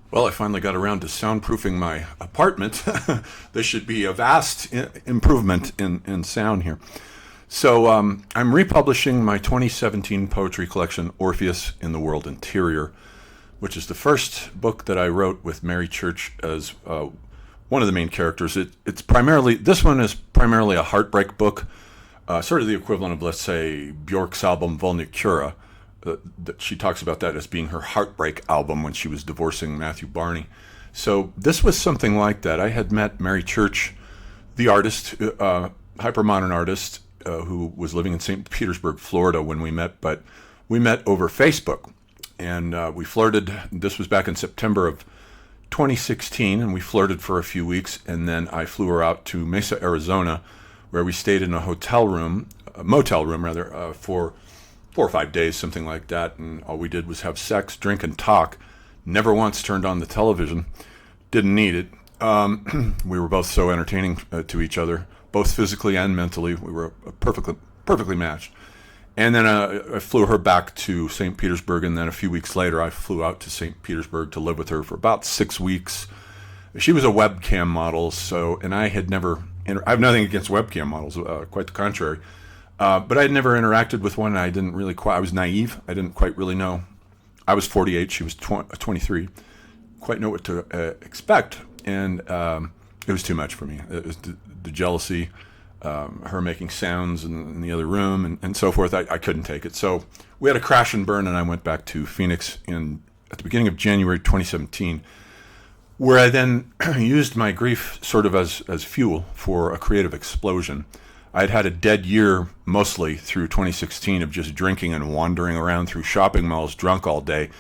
Well, I finally got around to soundproofing my apartment. This should be a vast improvement in sound here. So I'm republishing my 2017 poetry collection, Orpheus in the World Interior, which is the first book that I wrote with Mary Church as one of the main characters. This one is primarily a heartbreak book, sort of the equivalent of, let's say, Bjork's album Volna Cura. That she talks about that as being her heartbreak album when she was divorcing Matthew Barney. So this was something like that. I had met Mary Church, the artist, hypermodern artist, who was living in St. Petersburg, Florida when we met, but we met over Facebook. And we flirted. This was back in September of 2016, and we flirted for a few weeks, and then I flew her out to Mesa, Arizona, where we stayed in a motel room rather, for 4 or 5 days, something like that, and all we did was have sex, drink, and talk. Never once turned on the television. Didn't need it. We were both so entertaining to each other, both physically and mentally. We were perfectly matched. And then I flew her back to St. Petersburg, and then a few weeks later, I flew out to St. Petersburg to live with her for about 6 weeks. She was a webcam model, and I had never. I have nothing against webcam models, quite the contrary. But I had never interacted with one. I didn't really I was naive. I didn't quite really know. I was 48. She was 23. Quite know what to expect. And it was too much for me. It was the jealousy, her making sounds in the other room and so forth. I couldn't take it. So we had a crash and burn, and I went back to Phoenix at the beginning of January 2017, where I then used my grief sort of as fuel for a creative explosion. I'd had a dead year mostly through 2016 of just drinking and wandering around through shopping malls drunk all day.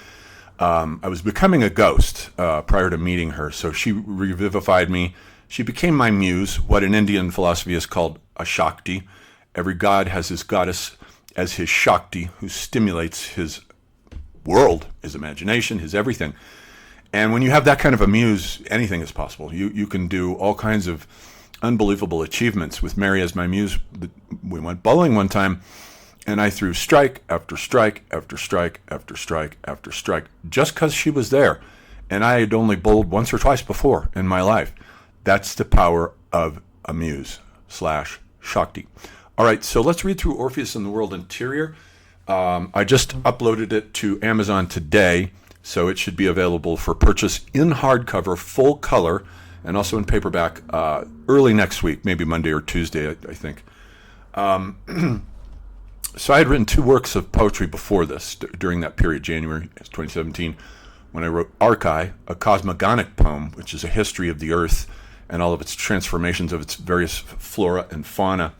I was becoming a ghost prior to meeting her, so she revivified me. She became my muse, what in Indian philosophy is called a Shakti. Every god has his goddess as his Shakti, who stimulates his world, his imagination, his everything. And when you have that kind of a muse, anything is possible. You can do all kinds of unbelievable achievements. With Mary as my muse, we went bowling one time, and I threw strike after strike after strike after strike after strike just because she was there. And I had only bowled once or twice before in my life. That's the power of a muse / Shakti. All right, so let's read through Orpheus in the World Interior. I just uploaded it to Amazon today, so it should be available for purchase in hardcover, full color, and also in paperback early next week, maybe Monday or Tuesday, I think. So I had written 2 works of poetry before this, during that period, January 2017, when I wrote Archaic, a cosmogonic poem, which is a history of the Earth and all of its transformations of its various flora and fauna.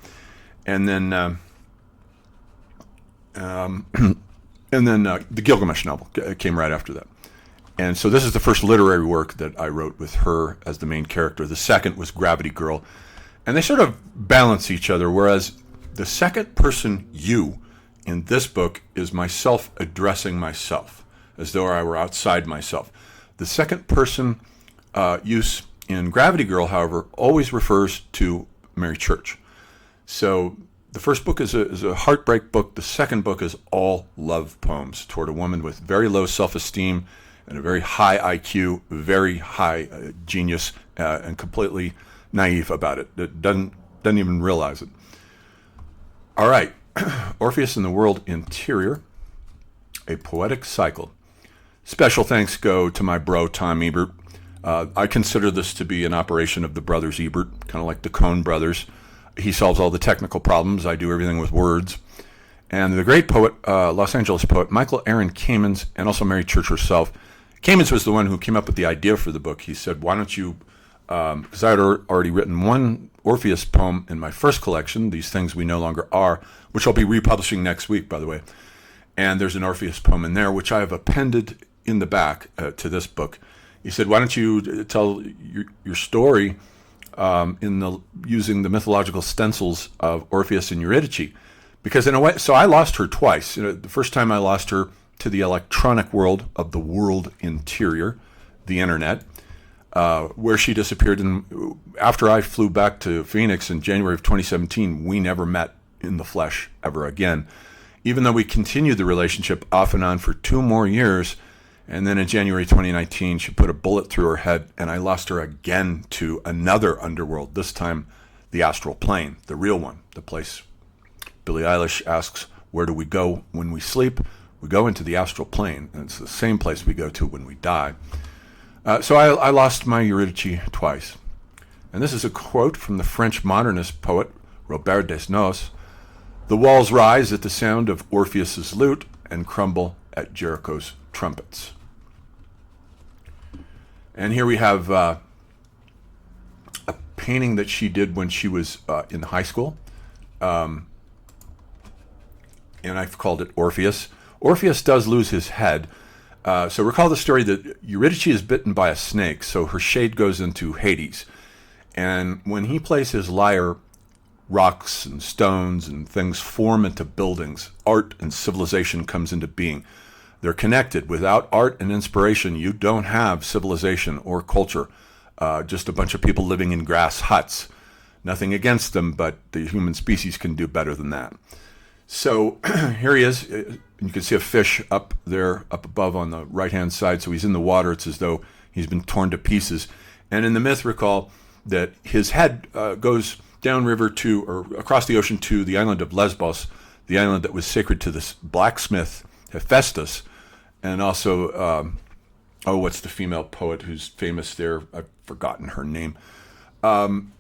And then the Gilgamesh novel came right after that. And so this is the first literary work that I wrote with her as the main character. The second was Gravity Girl. And they sort of balance each other, whereas the second person you in this book is myself addressing myself, as though I were outside myself. The second person use in Gravity Girl, however, always refers to Mary Church. So the first book is a heartbreak book. The second book is all love poems toward a woman with very low self-esteem and a very high IQ, very high genius, and completely naive about it. It doesn't even realize it. All right, Orpheus in the World Interior, a poetic cycle. Special thanks go to my bro, Tom Ebert. I consider this to be an operation of the brothers Ebert, kind of like the Coen brothers. He solves all the technical problems. I do everything with words. And the great poet, Los Angeles poet, Michael Aaron Kamens, and also Mary Church herself. Kamens was the one who came up with the idea for the book. He said, why don't you, because I had already written one Orpheus poem in my first collection, These Things We No Longer Are, which I'll be republishing next week, by the way. And there's an Orpheus poem in there, which I have appended in the back to this book. He said, why don't you tell your story using the mythological stencils of Orpheus and Eurydice? Because in a way, so I lost her twice. The first time I lost her to the electronic world of the world interior, the internet, where she disappeared. And after I flew back to Phoenix in January of 2017, we never met in the flesh ever again. Even though we continued the relationship off and on for 2 more years, And then in January 2019, she put a bullet through her head, and I lost her again to another underworld, this time the astral plane, the real one, the place Billie Eilish asks, where do we go when we sleep? We go into the astral plane, and it's the same place we go to when we die. So I lost my Eurydice twice. And this is a quote from the French modernist poet Robert Desnos. The walls rise at the sound of Orpheus's lute and crumble at Jericho's trumpets. And here we have a painting that she did when she was in high school. And I've called it Orpheus. Orpheus does lose his head. So recall the story that Eurydice is bitten by a snake, so her shade goes into Hades. And when he plays his lyre, rocks and stones and things form into buildings. Art and civilization comes into being. They're connected. Without art and inspiration, you don't have civilization or culture. Just a bunch of people living in grass huts. Nothing against them, but the human species can do better than that. So here he is. You can see a fish up there, up above on the right-hand side. So he's in the water. It's as though he's been torn to pieces. And in the myth, recall that his head goes downriver to, or across the ocean to the island of Lesbos, the island that was sacred to this blacksmith, Hephaestus, and also, what's the female poet who's famous there? I've forgotten her name. And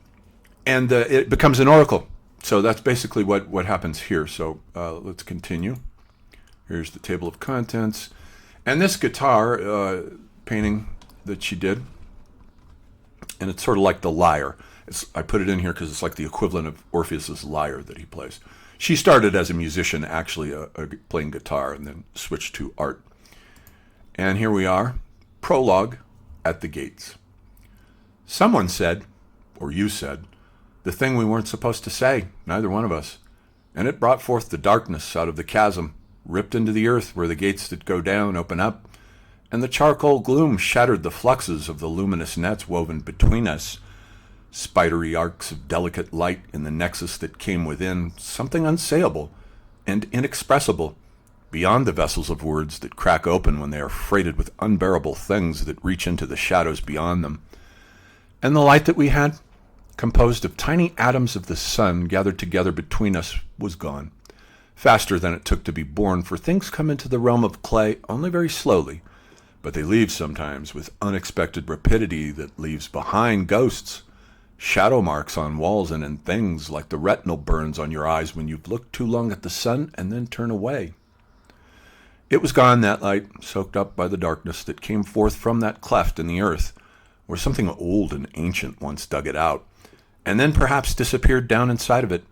it becomes an oracle. So that's basically what happens here. So let's continue. Here's the table of contents. And this guitar painting that she did, and it's sort of like the lyre. I put it in here because it's like the equivalent of Orpheus's lyre that he plays. She started as a musician, actually playing guitar, and then switched to art. And here we are, Prologue at the gates. Someone said, or you said, the thing we weren't supposed to say, neither one of us. And it brought forth the darkness out of the chasm, ripped into the earth where the gates that go down open up, and the charcoal gloom shattered the fluxes of the luminous nets woven between us, spidery arcs of delicate light in the nexus that came within, something unsayable and inexpressible, beyond the vessels of words that crack open when they are freighted with unbearable things that reach into the shadows beyond them. And the light that we had, composed of tiny atoms of the sun gathered together between us, was gone, faster than it took to be born, for things come into the realm of clay only very slowly, but they leave sometimes with unexpected rapidity that leaves behind ghosts, shadow marks on walls and in things, like the retinal burns on your eyes when you've looked too long at the sun and then turn away. It was gone, that light, soaked up by the darkness that came forth from that cleft in the earth, where something old and ancient once dug it out, and then perhaps disappeared down inside of it.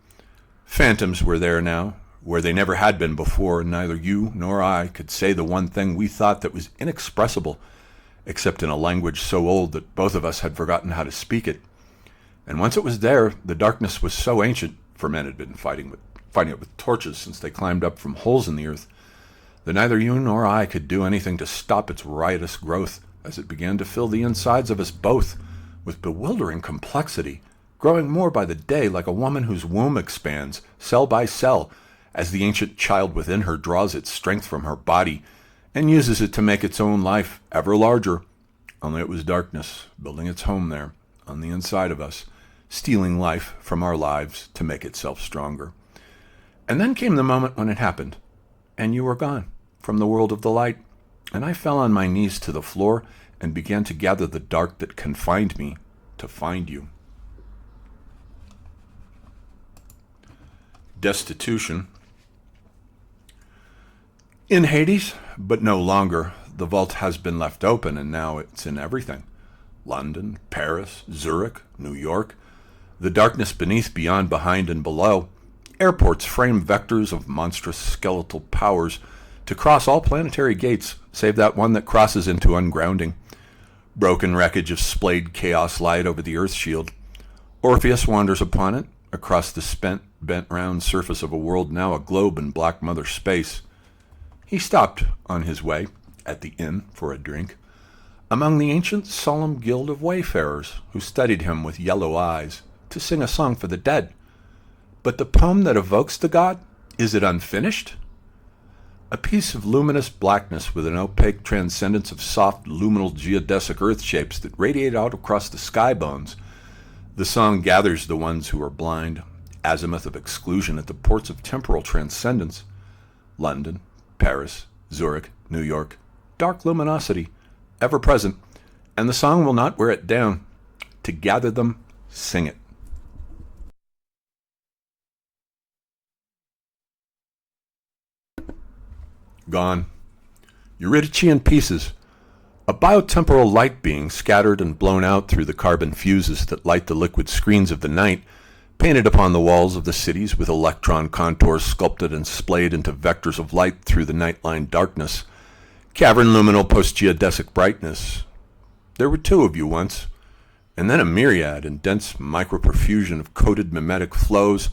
Phantoms were there now, where they never had been before, and neither you nor I could say the one thing we thought that was inexpressible, except in a language so old that both of us had forgotten how to speak it. And once it was there, the darkness was so ancient, for men had been fighting it with torches since they climbed up from holes in the earth, that neither you nor I could do anything to stop its riotous growth as it began to fill the insides of us both with bewildering complexity, growing more by the day like a woman whose womb expands, cell by cell, as the ancient child within her draws its strength from her body and uses it to make its own life ever larger. Only it was darkness, building its home there, on the inside of us, stealing life from our lives to make itself stronger. And then came the moment when it happened, and you were gone from the world of the light, and I fell on my knees to the floor and began to gather the dark that confined me to find you. Destitution. In Hades, but no longer. The vault has been left open, and now it's in everything. London, Paris, Zurich, New York. The darkness beneath, beyond, behind, and below. Airports frame vectors of monstrous skeletal powers to cross all planetary gates, save that one that crosses into ungrounding. Broken wreckage of splayed chaos light over the Earth shield. Orpheus wanders upon it, across the spent, bent-round surface of a world now a globe in black mother space. He stopped on his way, at the inn for a drink, among the ancient solemn guild of wayfarers who studied him with yellow eyes, to sing a song for the dead. But the poem that evokes the god, is it unfinished? A piece of luminous blackness with an opaque transcendence of soft, luminal geodesic earth shapes that radiate out across the sky bones. The song gathers the ones who are blind, azimuth of exclusion at the ports of temporal transcendence. London, Paris, Zurich, New York, dark luminosity, ever present, and the song will not wear it down. To gather them, sing it. Gone. Eurydice in pieces. A biotemporal light being scattered and blown out through the carbon fuses that light the liquid screens of the night, painted upon the walls of the cities with electron contours sculpted and splayed into vectors of light through the nightline darkness. Cavern luminal post-geodesic brightness. There were two of you once, and then a myriad in dense microperfusion of coded mimetic flows,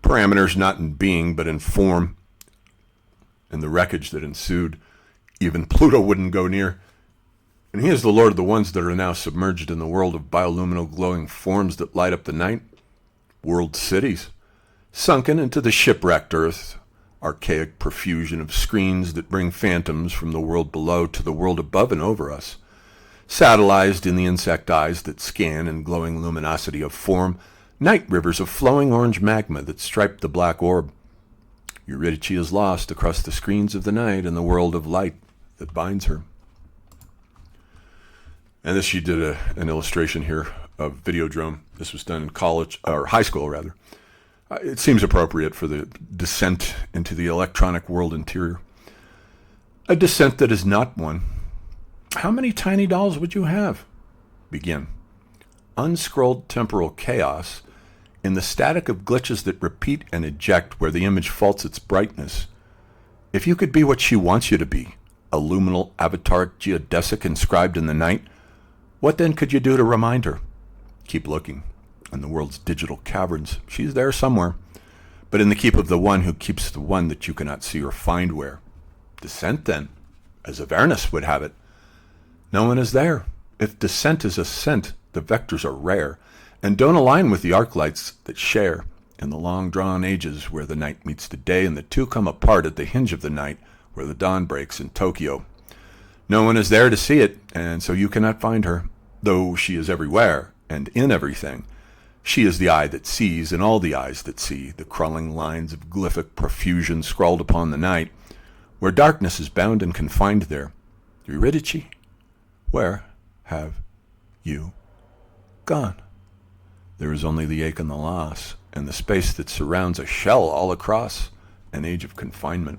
parameters not in being but in form. In the wreckage that ensued, even Pluto wouldn't go near. And he is the lord of the ones that are now submerged in the world of bioluminal glowing forms that light up the night. World cities, sunken into the shipwrecked earth, archaic profusion of screens that bring phantoms from the world below to the world above and over us. Satellized in the insect eyes that scan in glowing luminosity of form, night rivers of flowing orange magma that stripe the black orb. Eurydice is lost across the screens of the night in the world of light that binds her. And this, she did an illustration here of Videodrome. This was done in college, or high school rather. It seems appropriate for the descent into the electronic world interior. A descent that is not one. How many tiny dolls would you have? Begin. Unscrolled temporal chaos in the static of glitches that repeat and eject where the image faults its brightness. If you could be what she wants you to be, a luminal avataric geodesic inscribed in the night, what then could you do to remind her? Keep looking. In the world's digital caverns, she's there somewhere, but in the keep of the one who keeps the one that you cannot see or find where. Descent then, as Avernus would have it. No one is there. If descent is ascent, the vectors are rare, and don't align with the arc lights that share in the long-drawn ages where the night meets the day and the two come apart at the hinge of the night where the dawn breaks in Tokyo. No one is there to see it, and so you cannot find her, though she is everywhere and in everything. She is the eye that sees and all the eyes that see, the crawling lines of glyphic profusion scrawled upon the night, where darkness is bound and confined there. Eurydice, where have you gone? There is only the ache and the loss, and the space that surrounds a shell all across an age of confinement.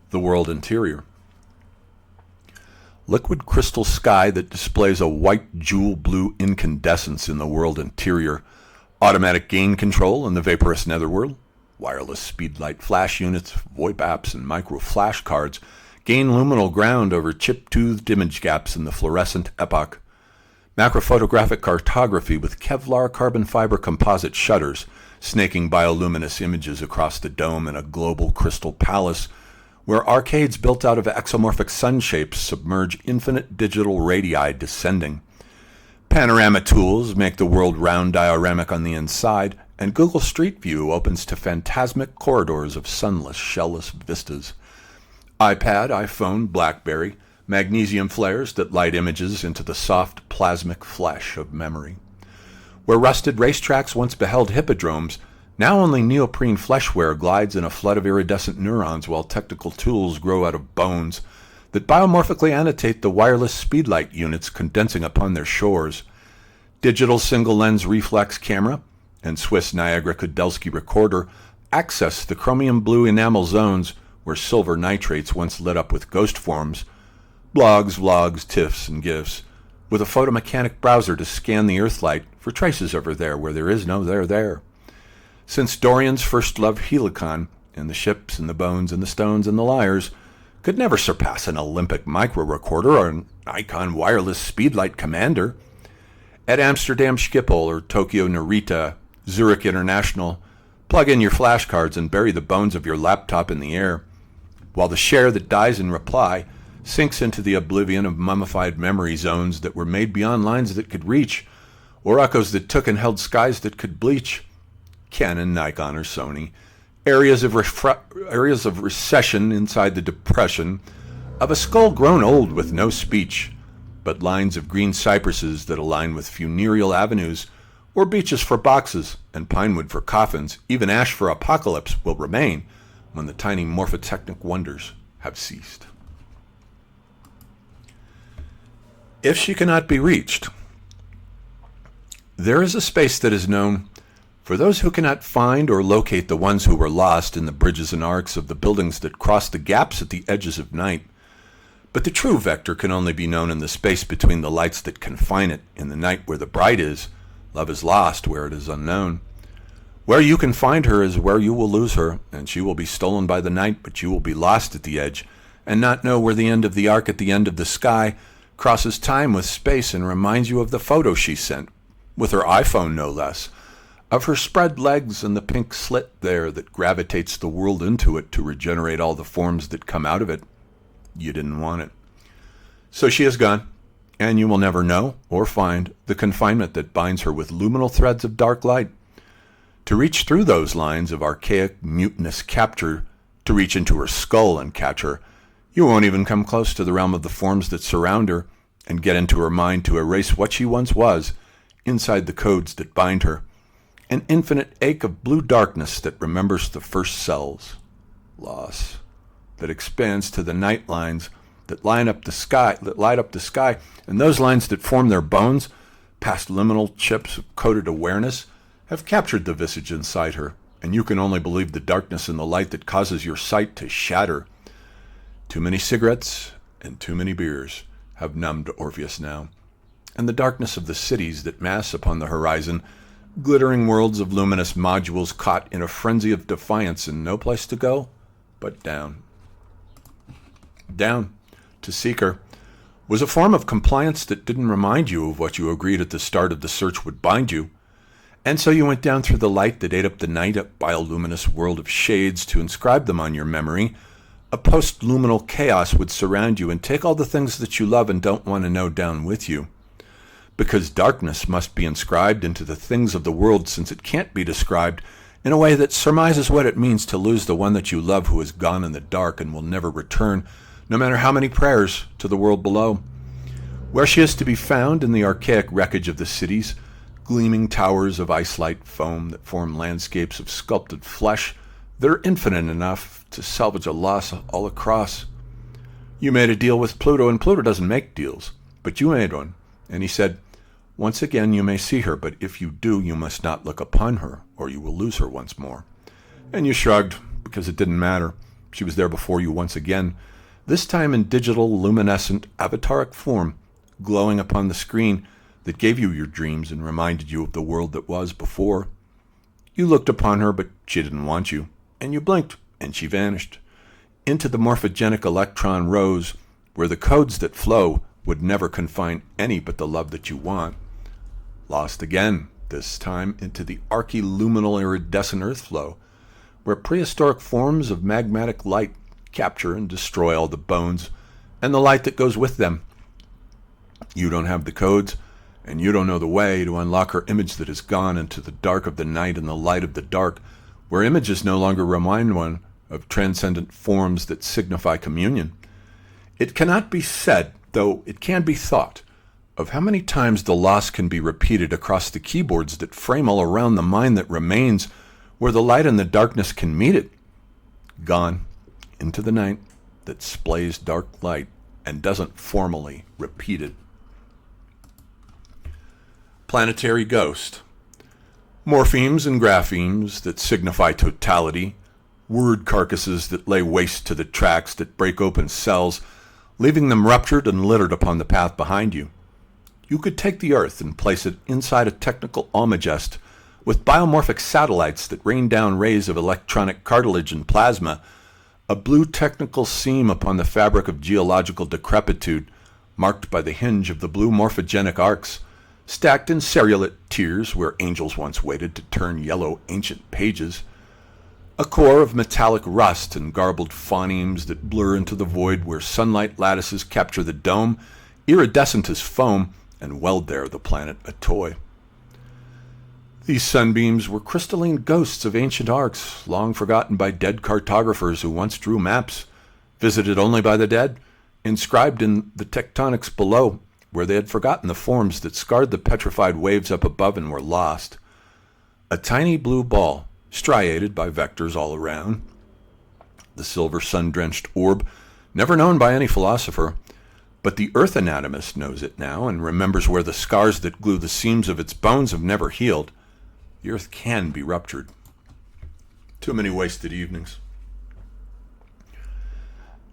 The world interior. Liquid crystal sky that displays a white jewel blue incandescence in the world interior. Automatic gain control in the vaporous netherworld. Wireless speedlight flash units, VoIP apps, and micro flash cards gain luminal ground over chip-toothed image gaps in the fluorescent epoch. Macrophotographic cartography with Kevlar carbon fiber composite shutters, snaking bioluminous images across the dome in a global crystal palace, where arcades built out of exomorphic sun shapes submerge infinite digital radii descending. Panorama tools make the world round dioramic on the inside, and Google Street View opens to phantasmic corridors of sunless, shellless vistas. iPad, iPhone, BlackBerry, magnesium flares that light images into the soft plasmic flesh of memory. Where rusted racetracks once beheld hippodromes, now only neoprene fleshware glides in a flood of iridescent neurons while technical tools grow out of bones that biomorphically annotate the wireless speedlight units condensing upon their shores. Digital single-lens reflex camera and Swiss Niagara Kudelski recorder access the chromium blue enamel zones where silver nitrates once lit up with ghost forms. Blogs, vlogs, TIFFs, and GIFs, with a photomechanic browser to scan the earthlight for traces of her there where there is no there. Since Dorian's first love Helicon, and the ships and the bones and the stones and the lyres, could never surpass an Olympic micro-recorder or an Icon wireless speedlight commander. At Amsterdam Schiphol or Tokyo Narita, Zurich International, plug in your flashcards and bury the bones of your laptop in the air, while the share that dies in reply sinks into the oblivion of mummified memory zones that were made beyond lines that could reach, or echoes that took and held skies that could bleach. Canon, Nikon, or Sony, areas of recession inside the depression of a skull grown old with no speech, but lines of green cypresses that align with funereal avenues, or beeches for boxes and pinewood for coffins, even ash for apocalypse will remain when the tiny morphotechnic wonders have ceased. If she cannot be reached, there is a space that is known for those who cannot find or locate the ones who were lost in the bridges and arcs of the buildings that cross the gaps at the edges of night. But the true vector can only be known in the space between the lights that confine it. In the night where the bride is, love is lost where it is unknown. Where you can find her is where you will lose her, and she will be stolen by the night, but you will be lost at the edge, and not know where the end of the arc at the end of the sky crosses time with space and reminds you of the photo she sent, with her iPhone no less, of her spread legs and the pink slit there that gravitates the world into it to regenerate all the forms that come out of it. You didn't want it. So she is gone, and you will never know or find the confinement that binds her with luminal threads of dark light. To reach through those lines of archaic, mutinous capture, to reach into her skull and catch her, you won't even come close to the realm of the forms that surround her and get into her mind to erase what she once was inside the codes that bind her. An infinite ache of blue darkness that remembers the first cells. Loss. That expands to the night lines that light up the sky, and those lines that form their bones, past liminal chips of coded awareness, have captured the visage inside her, and you can only believe the darkness and the light that causes your sight to shatter. Too many cigarettes and too many beers have numbed Orpheus now, and the darkness of the cities that mass upon the horizon, glittering worlds of luminous modules caught in a frenzy of defiance and no place to go but down. Down, to seek her, was a form of compliance that didn't remind you of what you agreed at the start of the search would bind you. And so you went down through the light that ate up the night, a bioluminous world of shades to inscribe them on your memory. A post-luminal chaos would surround you and take all the things that you love and don't want to know down with you. Because darkness must be inscribed into the things of the world, since it can't be described in a way that surmises what it means to lose the one that you love who is gone in the dark and will never return, no matter how many prayers, to the world below. Where she is to be found in the archaic wreckage of the cities, gleaming towers of ice-light foam that form landscapes of sculpted flesh that are infinite enough to salvage a loss all across. You made a deal with Pluto, and Pluto doesn't make deals, but you made one. And he said, "Once again you may see her, but if you do, you must not look upon her, or you will lose her once more." And you shrugged, because it didn't matter. She was there before you once again, this time in digital, luminescent, avataric form, glowing upon the screen that gave you your dreams and reminded you of the world that was before. You looked upon her, but she didn't want you, and you blinked, and she vanished. Into the morphogenic electron rose, where the codes that flow would never confine any but the love that you want. Lost again, this time into the archiluminal iridescent earth flow, where prehistoric forms of magmatic light capture and destroy all the bones and the light that goes with them. You don't have the codes, and you don't know the way to unlock her image that is gone into the dark of the night and the light of the dark, where images no longer remind one of transcendent forms that signify communion. It cannot be said, though it can be thought, of how many times the loss can be repeated across the keyboards that frame all around the mind that remains, where the light and the darkness can meet it. Gone into the night that splays dark light and doesn't formally repeat it. Planetary ghost. Morphemes and graphemes that signify totality, word carcasses that lay waste to the tracks that break open cells, leaving them ruptured and littered upon the path behind you. You could take the Earth and place it inside a technical almagest with biomorphic satellites that rain down rays of electronic cartilage and plasma, a blue technical seam upon the fabric of geological decrepitude, marked by the hinge of the blue morphogenic arcs, stacked in cerulate tiers where angels once waited to turn yellow ancient pages, a core of metallic rust and garbled phonemes that blur into the void where sunlight lattices capture the dome, iridescent as foam, and weld there the planet a toy. These sunbeams were crystalline ghosts of ancient arcs, long forgotten by dead cartographers who once drew maps, visited only by the dead, inscribed in the tectonics below, where they had forgotten the forms that scarred the petrified waves up above and were lost. A tiny blue ball, striated by vectors all around. The silver sun-drenched orb, never known by any philosopher, but the earth anatomist knows it now and remembers where the scars that glue the seams of its bones have never healed. The earth can be ruptured. Too many wasted evenings.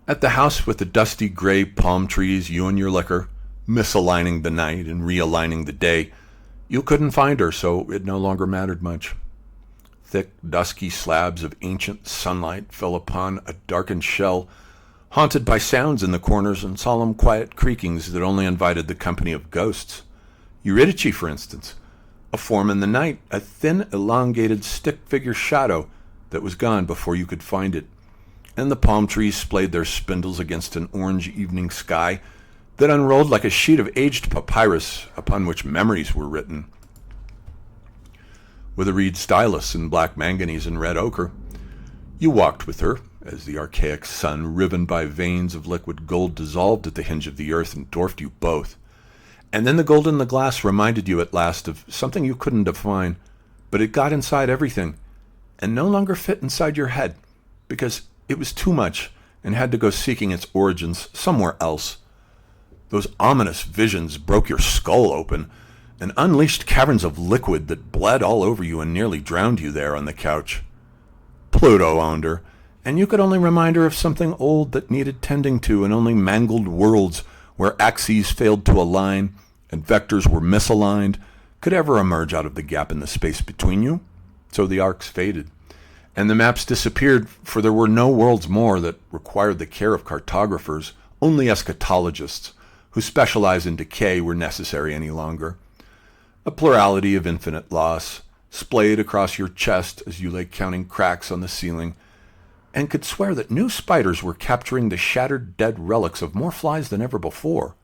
At the house with the dusty gray palm trees, you and your liquor, misaligning the night and realigning the day, you couldn't find her, so it no longer mattered much. Thick, dusky slabs of ancient sunlight fell upon a darkened shell, haunted by sounds in the corners and solemn, quiet creakings that only invited the company of ghosts. Eurydice, for instance, a form in the night, a thin, elongated stick-figure shadow that was gone before you could find it, and the palm trees splayed their spindles against an orange evening sky that unrolled like a sheet of aged papyrus upon which memories were written. With a reed stylus in black manganese and red ochre, you walked with her as the archaic sun, riven by veins of liquid gold, dissolved at the hinge of the earth and dwarfed you both. And then the gold in the glass reminded you at last of something you couldn't define, but it got inside everything and no longer fit inside your head because it was too much and had to go seeking its origins somewhere else. Those ominous visions broke your skull open and unleashed caverns of liquid that bled all over you and nearly drowned you there on the couch. Pluto owned her, and you could only remind her of something old that needed tending to and only mangled worlds where axes failed to align and vectors were misaligned could ever emerge out of the gap in the space between you. So the arcs faded, and the maps disappeared, for there were no worlds more that required the care of cartographers. Only eschatologists who specialize in decay were necessary any longer. A plurality of infinite loss splayed across your chest as you lay counting cracks on the ceiling, and could swear that new spiders were capturing the shattered dead relics of more flies than ever before.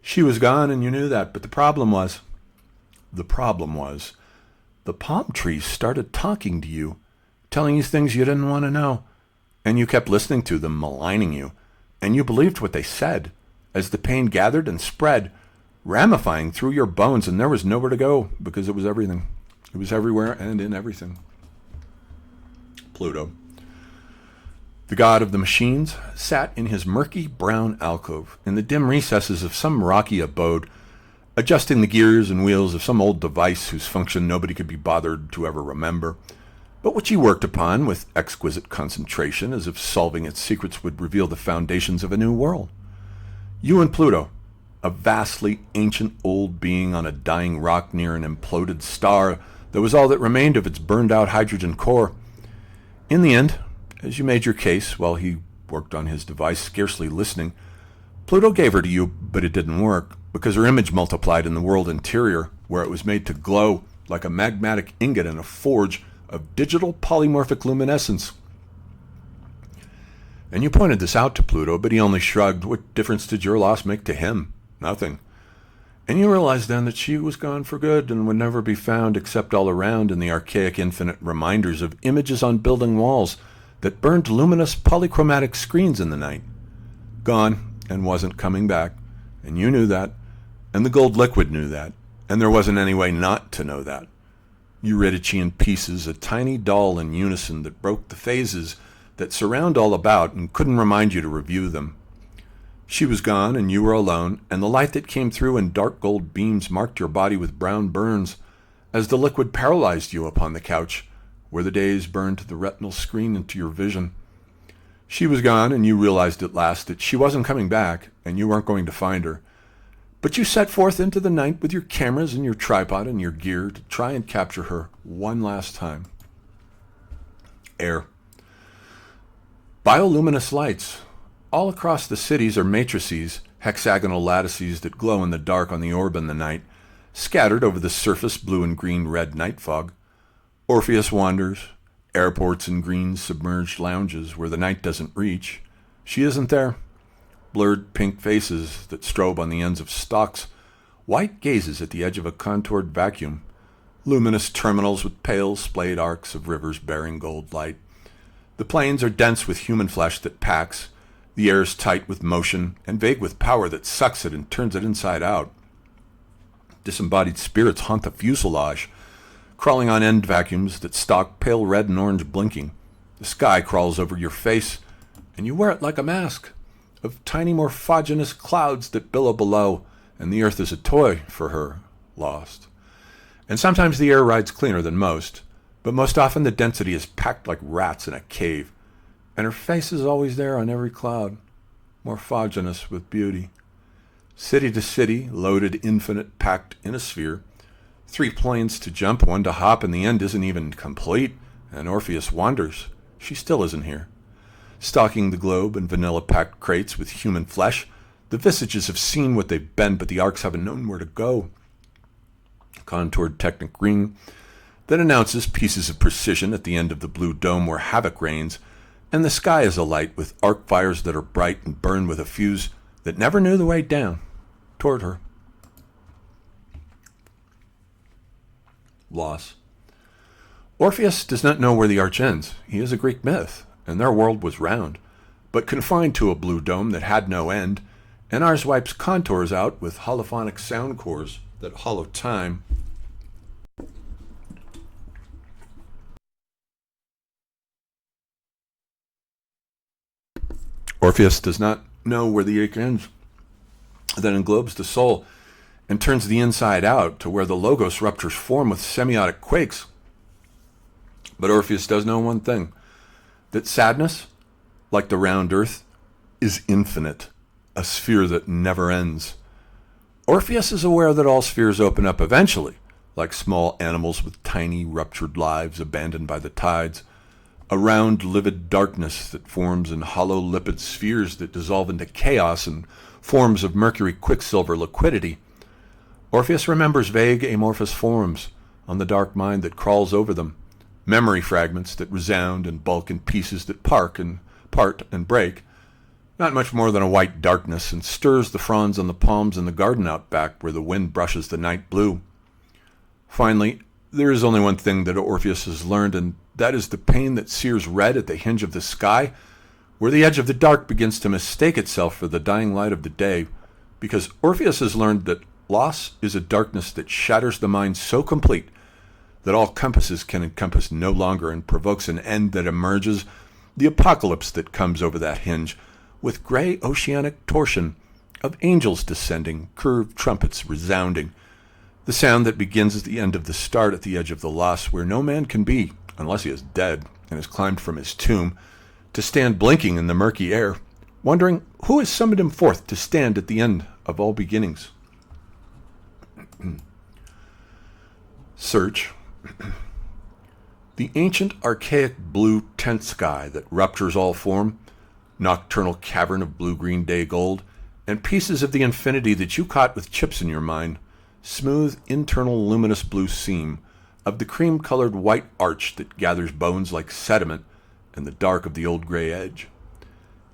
She was gone, and you knew that, but the problem was, the palm trees started talking to you, telling you things you didn't want to know, and you kept listening to them, maligning you, and you believed what they said, as the pain gathered and spread, ramifying through your bones, and there was nowhere to go, because it was everything. It was everywhere and in everything. Pluto, the god of the machines, sat in his murky brown alcove in the dim recesses of some rocky abode, adjusting the gears and wheels of some old device whose function nobody could be bothered to ever remember, but which he worked upon with exquisite concentration, as if solving its secrets would reveal the foundations of a new world. You and Pluto, a vastly ancient old being on a dying rock near an imploded star that was all that remained of its burned-out hydrogen core. In the end, as you made your case while he worked on his device, scarcely listening, Pluto gave her to you, but it didn't work, because her image multiplied in the world interior, where it was made to glow like a magmatic ingot in a forge of digital polymorphic luminescence. And you pointed this out to Pluto, but he only shrugged. What difference did your loss make to him? Nothing. And you realized then that she was gone for good and would never be found except all around in the archaic infinite reminders of images on building walls that burned luminous polychromatic screens in the night. Gone and wasn't coming back, and you knew that, and the gold liquid knew that, and there wasn't any way not to know that. Eurydice in pieces, a tiny doll in unison that broke the phases that surround all about and couldn't remind you to review them. She was gone, and you were alone, and the light that came through in dark gold beams marked your body with brown burns as the liquid paralyzed you upon the couch, where the days burned the retinal screen into your vision. She was gone, and you realized at last that she wasn't coming back, and you weren't going to find her. But you set forth into the night with your cameras and your tripod and your gear to try and capture her one last time. Air. Bioluminescent lights. All across the cities are matrices, hexagonal lattices that glow in the dark on the orb in the night, scattered over the surface blue and green red night fog. Orpheus wanders, airports and green submerged lounges where the night doesn't reach. She isn't there. Blurred pink faces that strobe on the ends of stalks, white gazes at the edge of a contoured vacuum, luminous terminals with pale splayed arcs of rivers bearing gold light. The plains are dense with human flesh that packs. The air is tight with motion and vague with power that sucks it and turns it inside out. Disembodied spirits haunt the fuselage, crawling on end vacuums that stalk pale red and orange blinking. The sky crawls over your face, and you wear it like a mask of tiny morphogenous clouds that billow below, and the earth is a toy for her, lost. And sometimes the air rides cleaner than most, but most often the density is packed like rats in a cave, and her face is always there on every cloud, morphogenous with beauty. City to city, loaded, infinite, packed in a sphere. 3 planes to jump, 1 to hop, and the end isn't even complete, and Orpheus wanders. She still isn't here. Stalking the globe in vanilla-packed crates with human flesh, the visages have seen what they've been, but the arcs haven't known where to go. Contoured technic ring that announces pieces of precision at the end of the blue dome where havoc reigns, and the sky is alight with arc fires that are bright and burn with a fuse that never knew the way down toward her. Loss. Orpheus does not know where the arch ends. He is a Greek myth, and their world was round, but confined to a blue dome that had no end, and ours wipes contours out with holophonic sound cores that hollow time. Orpheus does not know where the arch ends that englobes the soul and turns the inside out to where the logos ruptures form with semiotic quakes. But Orpheus does know one thing, that sadness, like the round earth, is infinite, a sphere that never ends. Orpheus is aware that all spheres open up eventually, like small animals with tiny ruptured lives abandoned by the tides, a round livid darkness that forms in hollow lipid spheres that dissolve into chaos and forms of mercury quicksilver liquidity. Orpheus remembers vague amorphous forms on the dark mind that crawls over them, memory fragments that resound and bulk in pieces that part and break, not much more than a white darkness, and stirs the fronds on the palms in the garden out back where the wind brushes the night blue. Finally, there is only one thing that Orpheus has learned, and that is the pain that sears red at the hinge of the sky, where the edge of the dark begins to mistake itself for the dying light of the day, because Orpheus has learned that loss is a darkness that shatters the mind so complete that all compasses can encompass no longer and provokes an end that emerges, the apocalypse that comes over that hinge, with gray oceanic torsion of angels descending, curved trumpets resounding, the sound that begins at the end of the start at the edge of the loss, where no man can be, unless he is dead and has climbed from his tomb, to stand blinking in the murky air, wondering who has summoned him forth to stand at the end of all beginnings. Search. The ancient archaic blue tent sky that ruptures all form, nocturnal cavern of blue-green day gold, and pieces of the infinity that you caught with chips in your mind, smooth internal luminous blue seam of the cream-colored white arch that gathers bones like sediment in the dark of the old gray edge.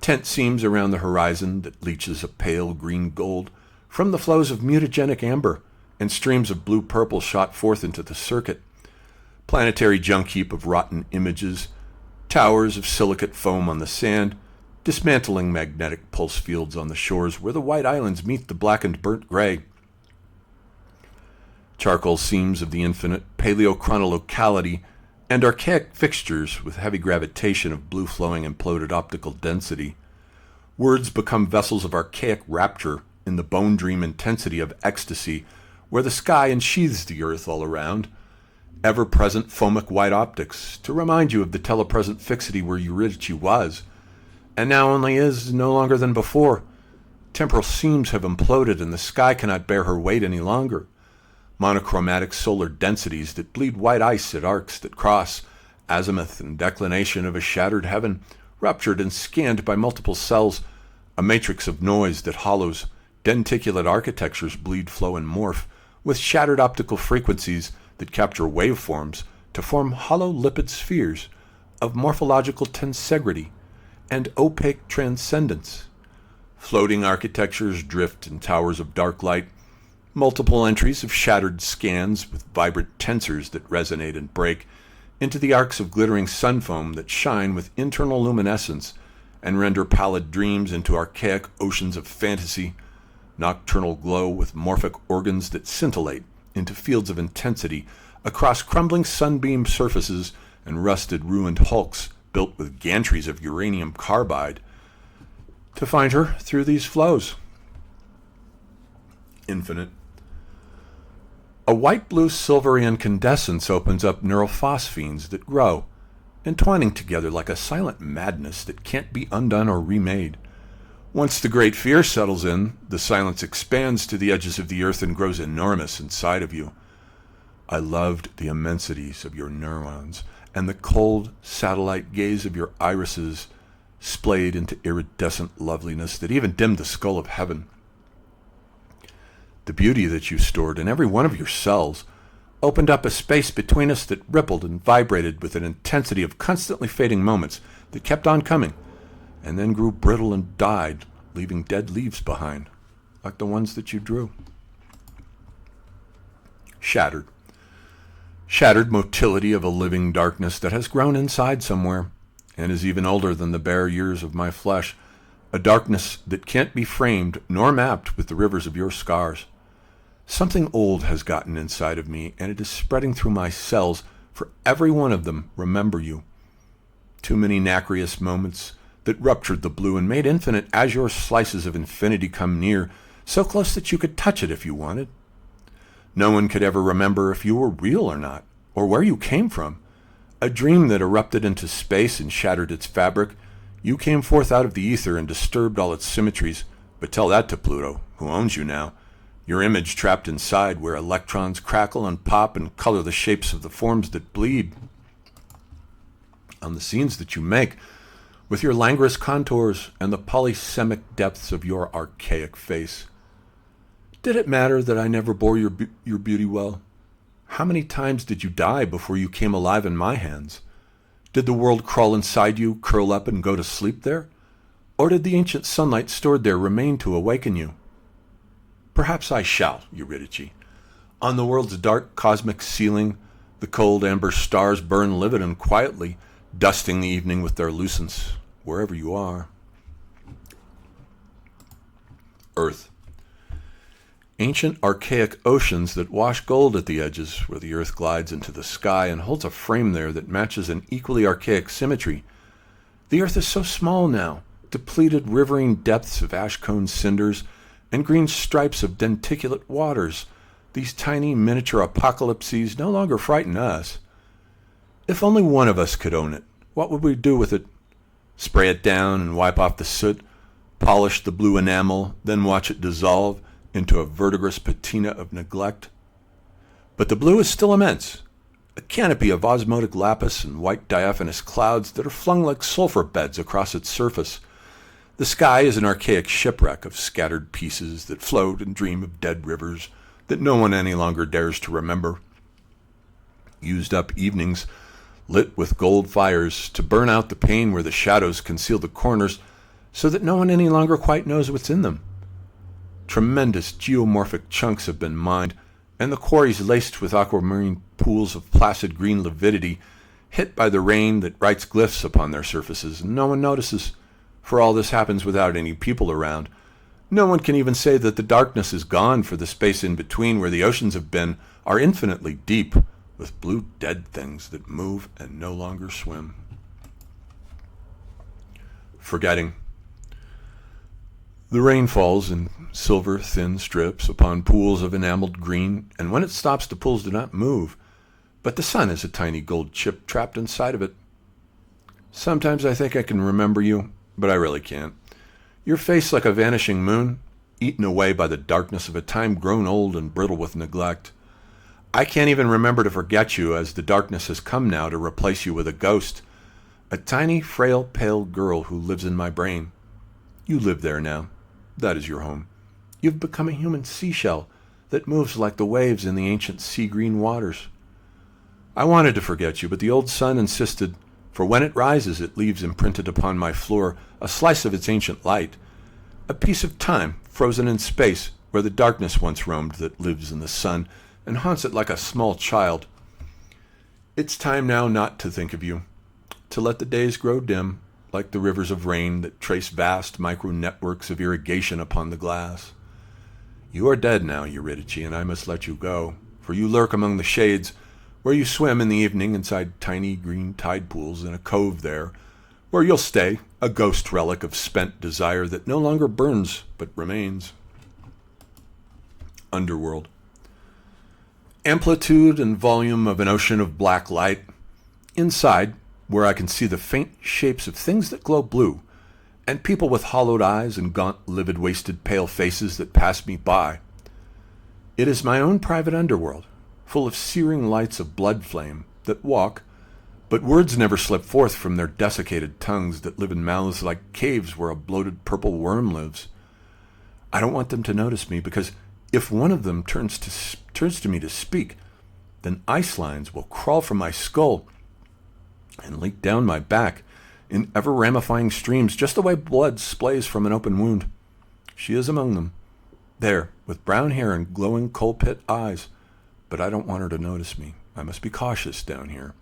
Tent seams around the horizon that leaches a pale green gold from the flows of mutagenic amber, and streams of blue-purple shot forth into the circuit. Planetary Junkheap of rotten images, towers of silicate foam on the sand, dismantling magnetic pulse fields on the shores where the white islands meet the blackened burnt gray. Charcoal seams of the infinite paleochronolocality and archaic fixtures with heavy gravitation of blue-flowing imploded optical density. Words become vessels of archaic rapture in the bone dream intensity of ecstasy, where the sky ensheathes the earth all around, ever-present foamic white optics to remind you of the telepresent fixity where Eurydice was, and now only is no longer than before. Temporal seams have imploded, and the sky cannot bear her weight any longer. Monochromatic solar densities that bleed white ice at arcs that cross, azimuth and declination of a shattered heaven, ruptured and scanned by multiple cells, a matrix of noise that hollows, denticulate architectures bleed, flow, and morph, with shattered optical frequencies that capture waveforms to form hollow lipid spheres of morphological tensegrity and opaque transcendence. Floating architectures drift in towers of dark light, multiple entries of shattered scans with vibrant tensors that resonate and break into the arcs of glittering sun foam that shine with internal luminescence and render pallid dreams into archaic oceans of fantasy, nocturnal glow with morphic organs that scintillate into fields of intensity across crumbling sunbeam surfaces and rusted ruined hulks built with gantries of uranium carbide, to find her through these flows. Infinite. A white-blue silvery incandescence opens up neural phosphenes that grow, entwining together like a silent madness that can't be undone or remade. Once the great fear settles in, the silence expands to the edges of the earth and grows enormous inside of you. I loved the immensities of your neurons and the cold satellite gaze of your irises splayed into iridescent loveliness that even dimmed the skull of heaven. The beauty that you stored in every one of your cells opened up a space between us that rippled and vibrated with an intensity of constantly fading moments that kept on coming, and then grew brittle and died, leaving dead leaves behind, like the ones that you drew. Shattered. Shattered motility of a living darkness that has grown inside somewhere, and is even older than the bare years of my flesh, a darkness that can't be framed nor mapped with the rivers of your scars. Something old has gotten inside of me, and it is spreading through my cells, for every one of them remember you. Too many nacreous moments that ruptured the blue and made infinite azure slices of infinity come near, so close that you could touch it if you wanted. No one could ever remember if you were real or not, or where you came from. A dream that erupted into space and shattered its fabric. You came forth out of the ether and disturbed all its symmetries, but tell that to Pluto, who owns you now. Your image trapped inside where electrons crackle and pop and color the shapes of the forms that bleed. On the scenes that you make, with your languorous contours and the polysemic depths of your archaic face. Did it matter that I never bore your beauty well? How many times did you die before you came alive in my hands? Did the world crawl inside you, curl up, and go to sleep there? Or did the ancient sunlight stored there remain to awaken you? Perhaps I shall, Eurydice. On the world's dark cosmic ceiling, the cold amber stars burn livid and quietly, dusting the evening with their lucence, wherever you are. Earth. Ancient archaic oceans that wash gold at the edges, where the earth glides into the sky and holds a frame there that matches an equally archaic symmetry. The earth is so small now, depleted rivering depths of ash-cone cinders and green stripes of denticulate waters. These tiny miniature apocalypses no longer frighten us. If only one of us could own it, what would we do with it? Spray it down and wipe off the soot, polish the blue enamel, then watch it dissolve into a verdigris patina of neglect? But the blue is still immense, a canopy of osmotic lapis and white diaphanous clouds that are flung like sulfur beds across its surface. The sky is an archaic shipwreck of scattered pieces that float and dream of dead rivers that no one any longer dares to remember. Used up evenings, lit with gold fires to burn out the pain where the shadows conceal the corners so that no one any longer quite knows what's in them. Tremendous geomorphic chunks have been mined, and the quarries laced with aquamarine pools of placid green lividity, hit by the rain that writes glyphs upon their surfaces, and no one notices, for all this happens without any people around. No one can even say that the darkness is gone, for the space in between where the oceans have been are infinitely deep, with blue dead things that move and no longer swim. Forgetting. The rain falls in silver thin strips upon pools of enameled green, and when it stops the pools do not move, but the sun is a tiny gold chip trapped inside of it. Sometimes I think I can remember you, but I really can't. Your face like a vanishing moon, eaten away by the darkness of a time grown old and brittle with neglect. I can't even remember to forget you, as the darkness has come now to replace you with a ghost, a tiny, frail, pale girl who lives in my brain. You live there now. That is your home. You've become a human seashell that moves like the waves in the ancient sea-green waters. I wanted to forget you, but the old sun insisted, for when it rises it leaves imprinted upon my floor a slice of its ancient light, a piece of time frozen in space where the darkness once roamed that lives in the sun and haunts it like a small child. It's time now not to think of you, to let the days grow dim, like the rivers of rain that trace vast micro-networks of irrigation upon the glass. You are dead now, Eurydice, and I must let you go, for you lurk among the shades, where you swim in the evening inside tiny green tide pools in a cove there, where you'll stay, a ghost relic of spent desire that no longer burns but remains. Underworld. Amplitude and volume of an ocean of black light. Inside, where I can see the faint shapes of things that glow blue, and people with hollowed eyes and gaunt, livid, wasted, pale faces that pass me by. It is my own private underworld, full of searing lights of blood flame that walk, but words never slip forth from their desiccated tongues that live in mouths like caves where a bloated purple worm lives. I don't want them to notice me, because if one of them turns to me to speak, then ice lines will crawl from my skull and leak down my back in ever-ramifying streams, just the way blood splays from an open wound. She is among them, there, with brown hair and glowing coal-pit eyes, but I don't want her to notice me. I must be cautious down here.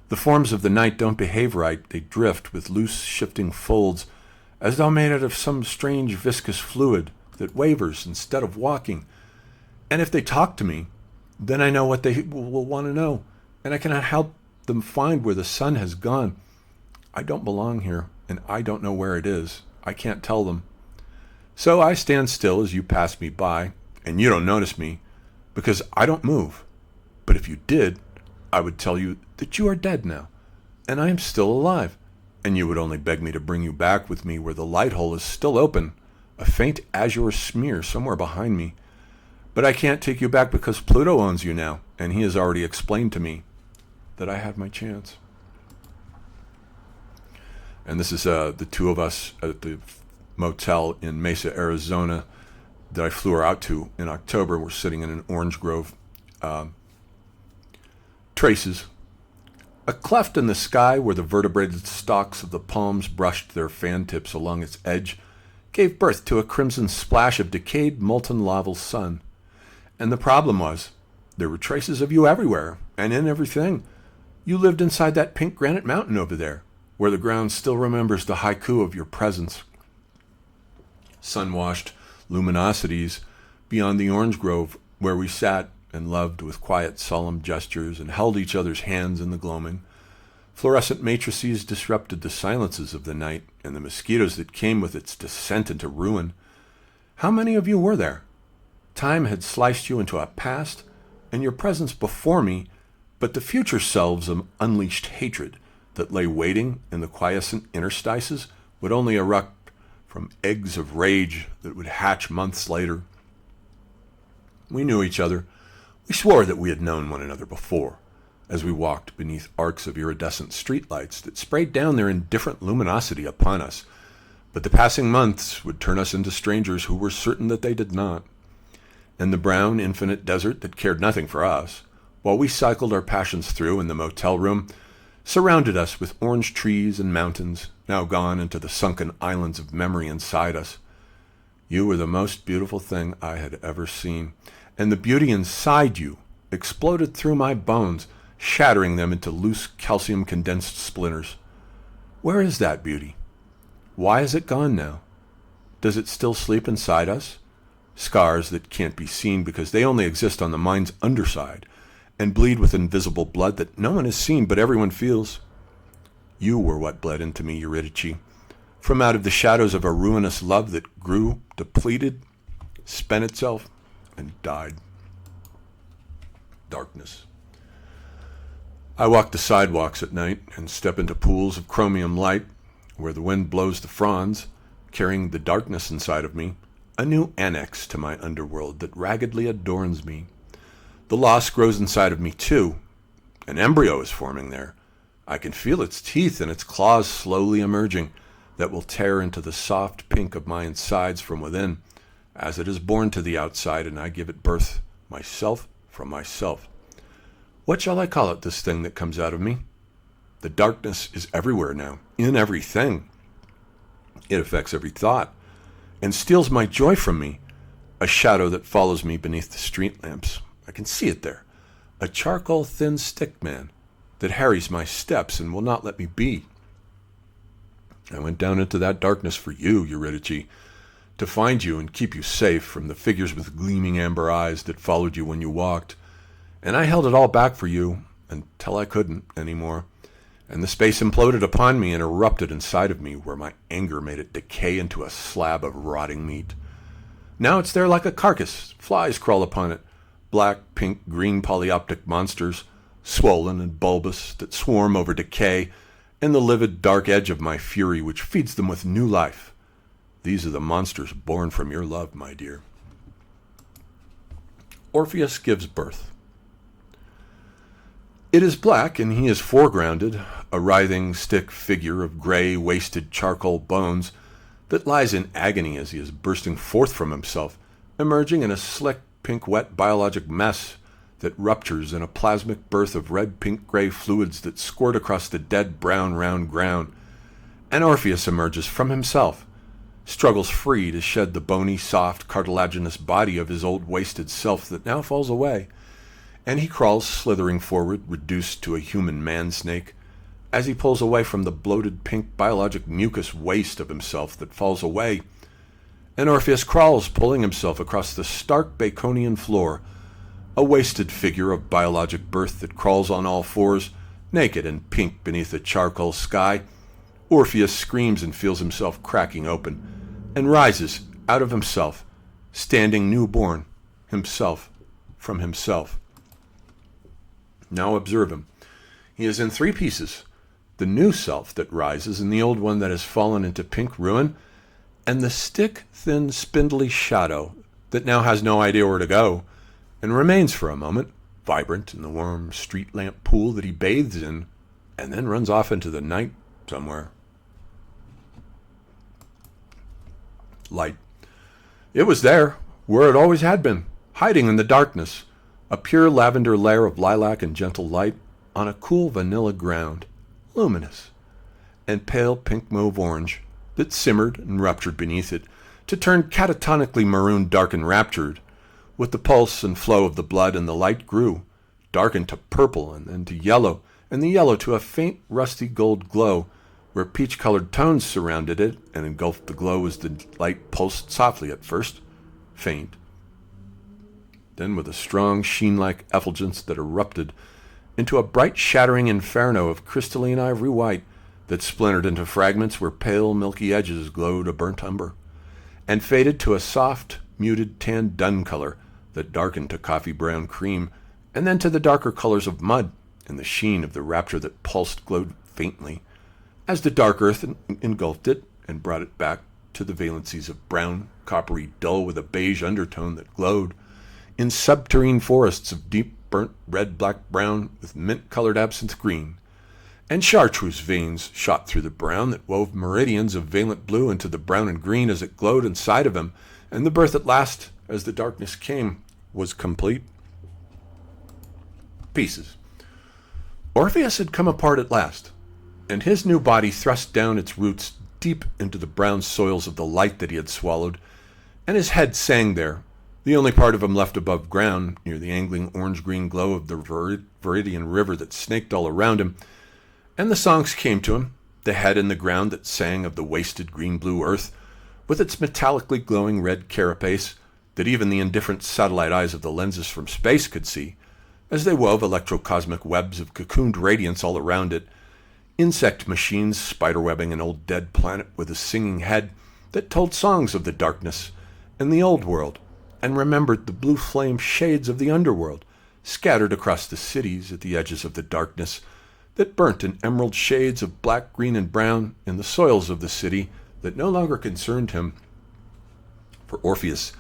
The forms of the night don't behave right. They drift with loose, shifting folds, as though made out of some strange viscous fluid that wavers instead of walking. And if they talk to me, then I know what they will want to know, and I cannot help them find where the sun has gone. I don't belong here, and I don't know where it is. I can't tell them. So I stand still as you pass me by, and you don't notice me, because I don't move. But if you did, I would tell you that you are dead now, and I am still alive, and you would only beg me to bring you back with me where the light hole is still open, a faint azure smear somewhere behind me. But I can't take you back because Pluto owns you now, and he has already explained to me that I had my chance. And this is the two of us at the motel in Mesa, Arizona, that I flew her out to in October. We're sitting in an orange grove. Traces. A cleft in the sky where the vertebrated stalks of the palms brushed their fan tips along its edge gave birth to a crimson splash of decayed molten lava sun. And the problem was, there were traces of you everywhere and in everything. You lived inside that pink granite mountain over there, where the ground still remembers the haiku of your presence. Sun-washed luminosities beyond the orange grove where we sat and loved with quiet, solemn gestures and held each other's hands in the gloaming. Fluorescent matrices disrupted the silences of the night and the mosquitoes that came with its descent into ruin. How many of you were there? Time had sliced you into a past, and your presence before me, but the future selves of unleashed hatred that lay waiting in the quiescent interstices would only erupt from eggs of rage that would hatch months later. We knew each other. We swore that we had known one another before, as we walked beneath arcs of iridescent streetlights that sprayed down their indifferent luminosity upon us, but the passing months would turn us into strangers who were certain that they did not. And the brown, infinite desert that cared nothing for us, while we cycled our passions through in the motel room, surrounded us with orange trees and mountains, now gone into the sunken islands of memory inside us. You were the most beautiful thing I had ever seen, and the beauty inside you exploded through my bones, shattering them into loose calcium-condensed splinters. Where is that beauty? Why is it gone now? Does it still sleep inside us? Scars that can't be seen because they only exist on the mind's underside, and bleed with invisible blood that no one has seen but everyone feels. You were what bled into me, Eurydice, from out of the shadows of a ruinous love that grew, depleted, spent itself, and died. Darkness. I walk the sidewalks at night and step into pools of chromium light where the wind blows the fronds, carrying the darkness inside of me, a new annex to my underworld that raggedly adorns me. The loss grows inside of me too. An embryo is forming there. I can feel its teeth and its claws slowly emerging that will tear into the soft pink of my insides from within as it is born to the outside and I give it birth, myself from myself. What shall I call it, this thing that comes out of me? The darkness is everywhere now, in everything. It affects every thought and steals my joy from me. a shadow that follows me beneath the street lamps. I can see it there. A charcoal thin stick man that harries my steps and will not let me be. I went down into that darkness for you, Eurydice, to find you and keep you safe from the figures with gleaming amber eyes that followed you when you walked. And I held it all back for you until I couldn't anymore. And the space imploded upon me and erupted inside of me, where my anger made it decay into a slab of rotting meat. Now it's there like a carcass. Flies crawl upon it. Black, pink, green polyoptic monsters, swollen and bulbous, that swarm over decay and the livid dark edge of my fury, which feeds them with new life. These are the monsters born from your love, my dear. Orpheus gives birth. It is black, and he is foregrounded, a writhing stick figure of gray, wasted charcoal bones that lies in agony as he is bursting forth from himself, emerging in a slick, pink, wet biologic mess that ruptures in a plasmic birth of red, pink, gray fluids that squirt across the dead, brown, round ground. And Orpheus emerges from himself, struggles free to shed the bony, soft, cartilaginous body of his old wasted self that now falls away, and he crawls slithering forward, reduced to a human man-snake, as he pulls away from the bloated, pink, biologic mucus waste of himself that falls away. And Orpheus crawls, pulling himself across the stark Baconian floor, a wasted figure of biologic birth that crawls on all fours, naked and pink beneath a charcoal sky. Orpheus screams and feels himself cracking open, and rises out of himself, standing newborn, himself from himself. Now observe him. He is in three pieces: the new self that rises, and the old one that has fallen into pink ruin, and the stick-thin, spindly shadow that now has no idea where to go, and remains for a moment, vibrant in the warm street lamp pool that he bathes in, and then runs off into the night somewhere. Light. It was there, where it always had been, hiding in the darkness, a pure lavender layer of lilac and gentle light on a cool vanilla ground, luminous, and pale pink mauve orange that simmered and ruptured beneath it to turn catatonically maroon, dark and raptured. With the pulse and flow of the blood, and the light grew, darkened to purple and then to yellow, and the yellow to a faint rusty gold glow, where peach-colored tones surrounded it and engulfed the glow as the light pulsed softly at first, faint, then with a strong sheen-like effulgence that erupted into a bright shattering inferno of crystalline ivory white that splintered into fragments where pale milky edges glowed a burnt umber, and faded to a soft, muted tan dun color that darkened to coffee brown cream, and then to the darker colors of mud, and the sheen of the rapture that pulsed glowed faintly, as the dark earth engulfed it and brought it back to the valencies of brown, coppery dull with a beige undertone that glowed, in subterrene forests of deep burnt red, black, brown, with mint-colored absinthe green, and chartreuse veins shot through the brown that wove meridians of valent blue into the brown and green as it glowed inside of him, and the birth at last, as the darkness came, was complete. Pieces. Orpheus had come apart at last, and his new body thrust down its roots deep into the brown soils of the light that he had swallowed, and his head sang there, the only part of him left above ground, near the angling orange-green glow of the Viridian river that snaked all around him. And the songs came to him, the head in the ground that sang of the wasted green-blue earth, with its metallically glowing red carapace that even the indifferent satellite eyes of the lenses from space could see, as they wove electrocosmic webs of cocooned radiance all around it, insect machines spiderwebbing an old dead planet with a singing head that told songs of the darkness and the old world, and remembered the blue flame shades of the underworld, scattered across the cities at the edges of the darkness, that burnt in emerald shades of black, green, and brown in the soils of the city that no longer concerned him. For Orpheus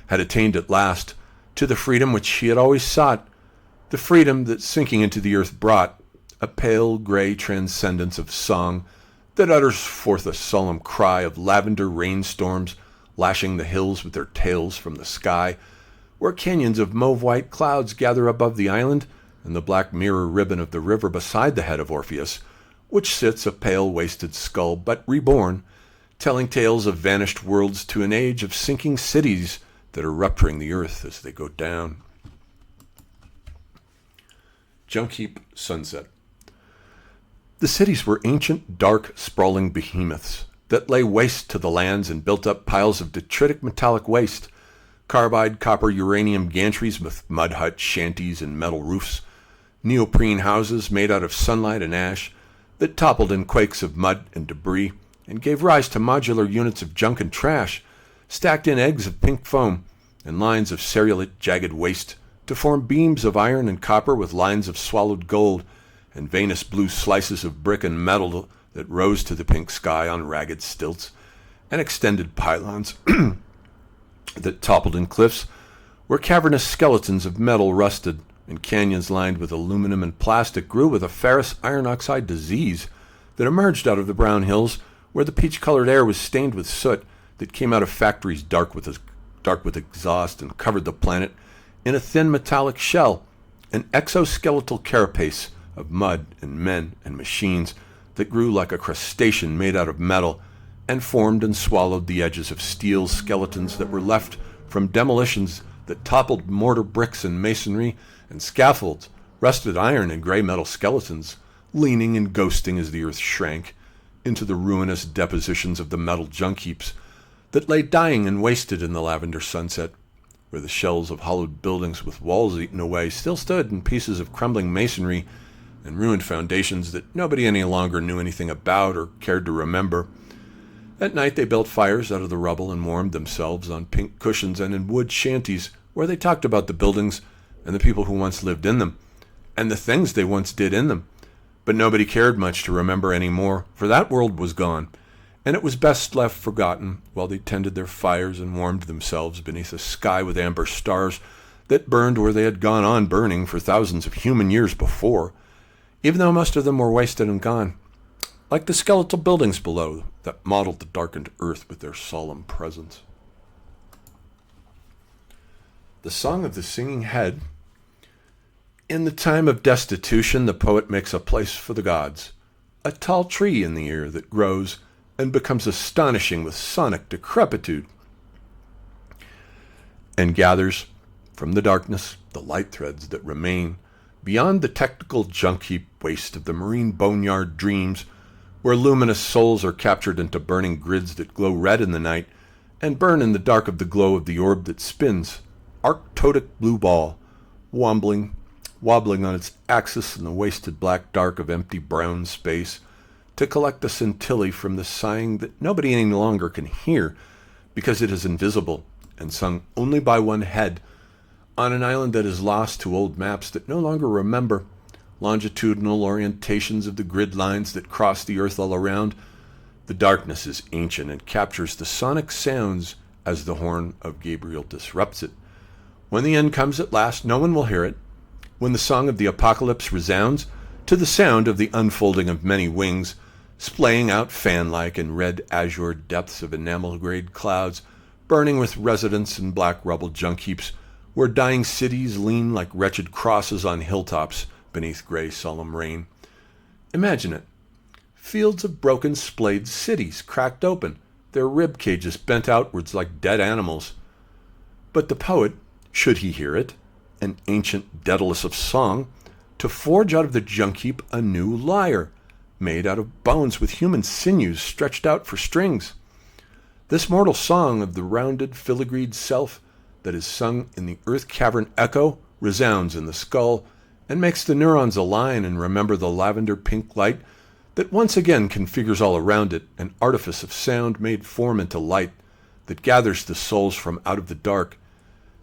had attained at last to the freedom which he had always sought, the freedom that sinking into the earth brought, a pale gray transcendence of song that utters forth a solemn cry of lavender rainstorms lashing the hills with their tails from the sky, where canyons of mauve-white clouds gather above the island, and the black mirror ribbon of the river beside the head of Orpheus, which sits a pale wasted skull, but reborn, telling tales of vanished worlds to an age of sinking cities that are rupturing the earth as they go down. Junkheap Sunset. The cities were ancient, dark, sprawling behemoths that lay waste to the lands and built up piles of detritic metallic waste, carbide, copper, uranium gantries with mud hut shanties and metal roofs, neoprene houses made out of sunlight and ash that toppled in quakes of mud and debris and gave rise to modular units of junk and trash, stacked in eggs of pink foam and lines of cerulate jagged waste to form beams of iron and copper with lines of swallowed gold and veinous blue slices of brick and metal that rose to the pink sky on ragged stilts, and extended pylons that toppled in cliffs where cavernous skeletons of metal rusted and canyons lined with aluminum and plastic grew with a ferrous iron oxide disease that emerged out of the brown hills where the peach-colored air was stained with soot that came out of factories dark with exhaust and covered the planet in a thin metallic shell, an exoskeletal carapace of mud and men and machines that grew like a crustacean made out of metal and formed and swallowed the edges of steel skeletons that were left from demolitions that toppled mortar bricks and masonry and scaffolds, rusted iron and gray metal skeletons, leaning and ghosting as the earth shrank into the ruinous depositions of the metal junk heaps that lay dying and wasted in the lavender sunset, where the shells of hollowed buildings with walls eaten away still stood in pieces of crumbling masonry and ruined foundations that nobody any longer knew anything about or cared to remember. At night they built fires out of the rubble and warmed themselves on pink cushions and in wood shanties where they talked about the buildings and the people who once lived in them, and the things they once did in them. But nobody cared much to remember any more, for that world was gone, and it was best left forgotten while they tended their fires and warmed themselves beneath a sky with amber stars that burned where they had gone on burning for thousands of human years before, even though most of them were wasted and gone, like the skeletal buildings below that mottled the darkened earth with their solemn presence. The Song of the Singing Head. In the time of destitution, the poet makes a place for the gods, a tall tree in the air that grows and becomes astonishing with sonic decrepitude, and gathers from the darkness the light threads that remain beyond the technical junk heap waste of the marine boneyard dreams, where luminous souls are captured into burning grids that glow red in the night and burn in the dark of the glow of the orb that spins, arctotic blue ball, wobbling on its axis in the wasted black dark of empty brown space, to collect the scintilla from the sighing that nobody any longer can hear because it is invisible and sung only by one head on an island that is lost to old maps that no longer remember longitudinal orientations of the grid lines that cross the earth all around. The darkness is ancient and captures the sonic sounds as the horn of Gabriel disrupts it. When the end comes at last, no one will hear it. When the song of the apocalypse resounds to the sound of the unfolding of many wings, splaying out fan-like in red azure depths of enamel-grayed clouds, burning with residents in black rubble junk heaps, where dying cities lean like wretched crosses on hilltops beneath gray solemn rain. Imagine it. Fields of broken splayed cities cracked open, their rib cages bent outwards like dead animals. But the poet, should he hear it, an ancient Daedalus of song, to forge out of the junk heap a new lyre, made out of bones with human sinews stretched out for strings. This mortal song of the rounded filigreed self that is sung in the earth cavern echo resounds in the skull and makes the neurons align and remember the lavender pink light that once again configures all around it, an artifice of sound made form into light that gathers the souls from out of the dark,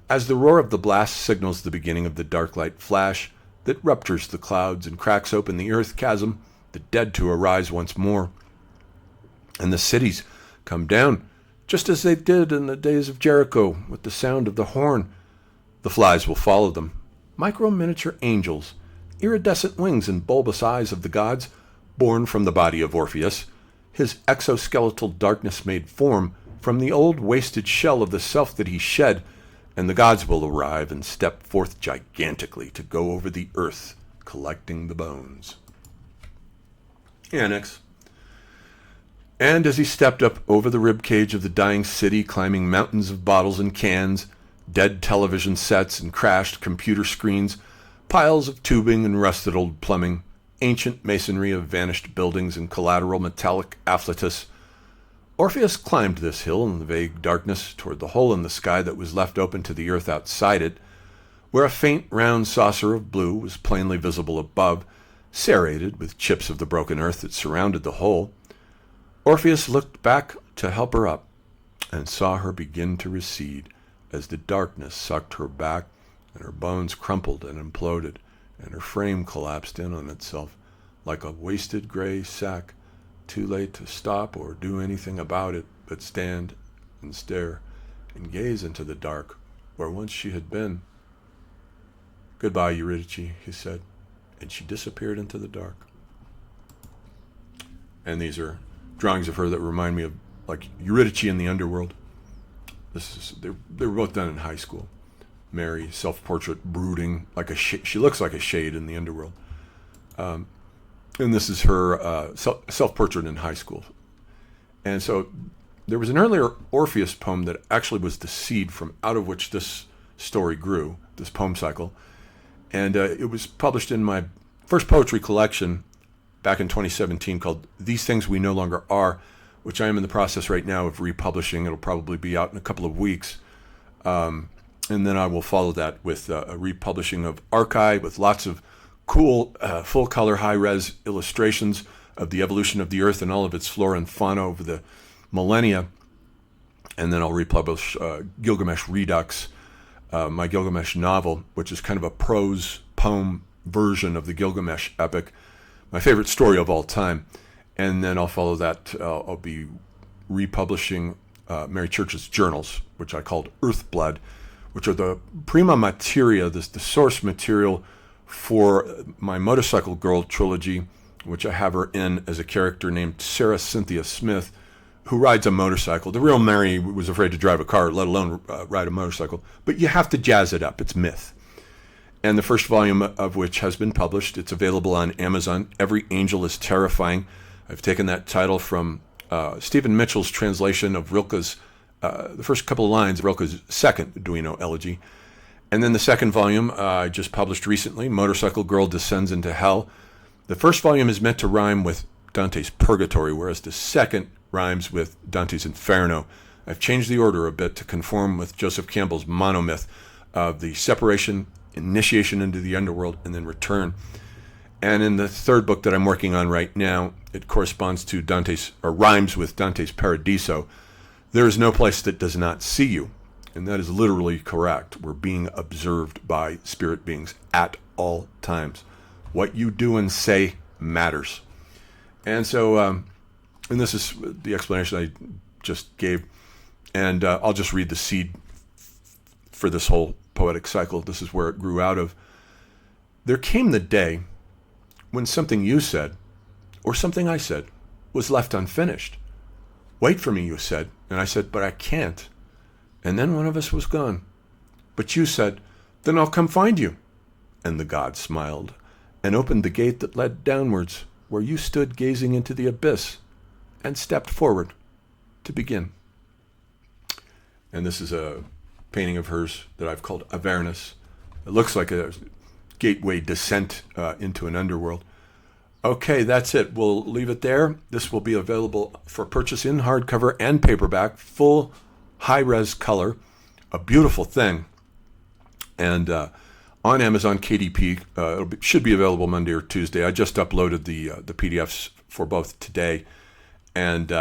as the roar of the blast signals the beginning of the dark light flash that ruptures the clouds and cracks open the earth chasm, the dead to arise once more. And the cities come down, just as they did in the days of Jericho, with the sound of the horn. The flies will follow them, micro-miniature angels, iridescent wings and bulbous eyes of the gods, born from the body of Orpheus, his exoskeletal darkness made form from the old wasted shell of the self that he shed, and the gods will arrive and step forth gigantically to go over the earth, collecting the bones. Annex. And as he stepped up over the ribcage of the dying city, climbing mountains of bottles and cans, dead television sets and crashed computer screens, piles of tubing and rusted old plumbing, ancient masonry of vanished buildings and collateral metallic afflatus. Orpheus climbed this hill in the vague darkness toward the hole in the sky that was left open to the earth outside it, where a faint round saucer of blue was plainly visible above, serrated with chips of the broken earth that surrounded the hole. Orpheus looked back to help her up, and saw her begin to recede as the darkness sucked her back, and her bones crumpled and imploded, and her frame collapsed in on itself like a wasted gray sack, too late to stop or do anything about it but stand and stare and gaze into the dark where once she had been. "Goodbye, Eurydice," he said, and she disappeared into the dark. And these are drawings of her that remind me of like Eurydice in the underworld. They were both done in high school. Mary, self-portrait, brooding, like she looks like a shade in the underworld. And this is her self-portrait in high school. And so there was an earlier Orpheus poem that actually was the seed from out of which this story grew, this poem cycle. And it was published in my first poetry collection back in 2017 called These Things We No Longer Are, which I am in the process right now of republishing. It'll probably be out in a couple of weeks. And then I will follow that with a republishing of Archaic with lots of cool, full-color, high-res illustrations of the evolution of the Earth and all of its flora and fauna over the millennia. And then I'll republish Gilgamesh Redux, my Gilgamesh novel, which is kind of a prose poem version of the Gilgamesh epic, my favorite story of all time. And then I'll follow that. I'll be republishing Mary Church's journals, which I called Earthblood, which are the prima materia, the source material for my Motorcycle Girl trilogy, which I have her in as a character named Sarah Cynthia Smith, who rides a motorcycle. The real Mary was afraid to drive a car, let alone ride a motorcycle. But you have to jazz it up. It's myth. And the first volume of which has been published. It's available on Amazon. Every Angel is Terrifying. I've taken that title from Stephen Mitchell's translation of Rilke's, the first couple of lines of Rilke's second Duino elegy. And then the second volume I just published recently, Motorcycle Girl Descends into Hell. The first volume is meant to rhyme with Dante's Purgatory, whereas the second rhymes with Dante's Inferno. I've changed the order a bit to conform with Joseph Campbell's monomyth of the separation, initiation into the underworld, and then return. And in the third book that I'm working on right now, it corresponds to Dante's, or rhymes with Dante's Paradiso. There is no place that does not see you. And that is literally correct. We're being observed by spirit beings at all times. What you do and say matters. And so, and this is the explanation I just gave. And I'll just read the seed for this whole poetic cycle. This is where it grew out of. There came the day when something you said, or something I said, was left unfinished. Wait for me, you said. And I said, but I can't. And then one of us was gone. But you said, then I'll come find you. And the god smiled and opened the gate that led downwards, where you stood gazing into the abyss, and stepped forward to begin. And this is a painting of hers that I've called Avernus. It looks like a gateway descent into an underworld. Okay, that's it. We'll leave it there. This will be available for purchase in hardcover and paperback, full high-res color, a beautiful thing. And on Amazon KDP, should be available Monday or Tuesday. I just uploaded the PDFs for both today. And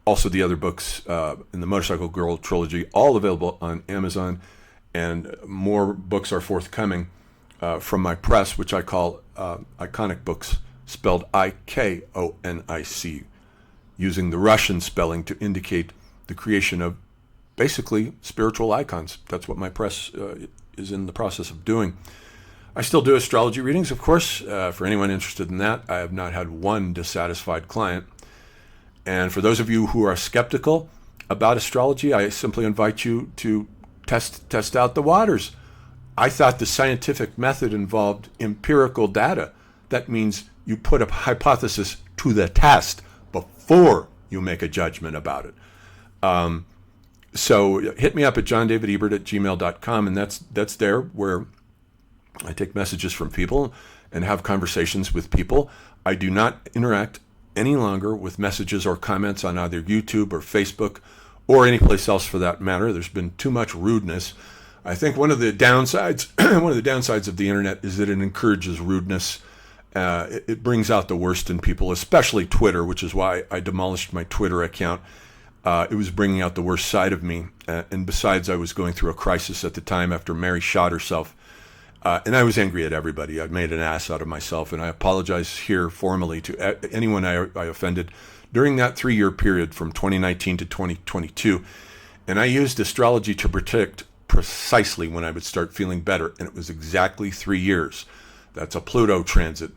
also the other books in the Motorcycle Girl trilogy, all available on Amazon. And more books are forthcoming from my press, which I call Iconic Books, spelled I-K-O-N-I-C, using the Russian spelling to indicate the creation of basically spiritual icons. That's what my press is in the process of doing. I still do astrology readings, of course. For anyone interested in that, I have not had one dissatisfied client. And for those of you who are skeptical about astrology, I simply invite you to test out the waters. I thought the scientific method involved empirical data. That means you put a hypothesis to the test before you make a judgment about it. So hit me up at johndavidebert@gmail.com, and that's there where I take messages from people and have conversations with people. I do not interact any longer with messages or comments on either YouTube or Facebook or any place else for that matter. There's been too much rudeness. I think one of the downsides, of the internet is that it encourages rudeness. It brings out the worst in people, especially Twitter, which is why I demolished my Twitter account. It was bringing out the worst side of me. And besides, I was going through a crisis at the time after Mary shot herself. And I was angry at everybody. I made an ass out of myself, and I apologize here formally to anyone I offended during that 3-year period from 2019 to 2022. And I used astrology to predict precisely when I would start feeling better, and it was exactly 3 years. That's a Pluto transit.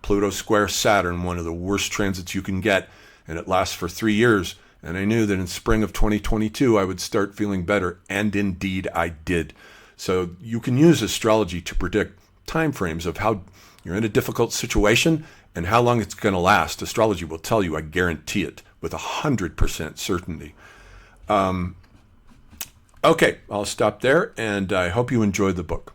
Pluto square Saturn, one of the worst transits you can get, and it lasts for 3 years. And I knew that in spring of 2022, I would start feeling better, and indeed I did. So you can use astrology to predict time frames of how you're in a difficult situation and how long it's going to last. Astrology will tell you, I guarantee it, with 100% certainty. Okay, I'll stop there, and I hope you enjoyed the book.